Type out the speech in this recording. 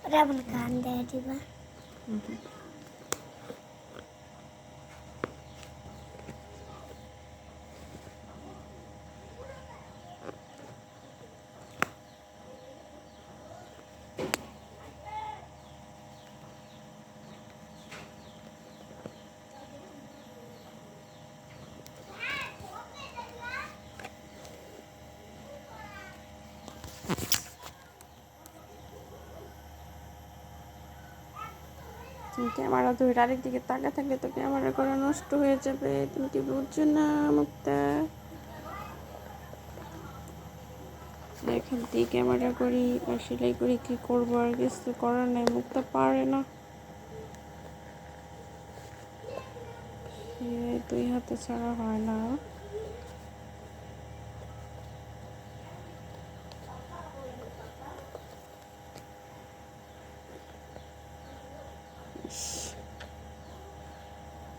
Ramen kan deh diba. তুমি camera ধরে আরেক দিকে তাকা থাকলে তো ক্যামেরা করা নষ্ট হয়ে যাবে। তুমি কি বুঝছো না মুক্তা? এখান থেকে ক্যামেরা করি আর সেলাই করি, কি করবো, আর কিছু করার নাই। মুক্তা পারে না, দুই হাতে ছাড়া হয় না।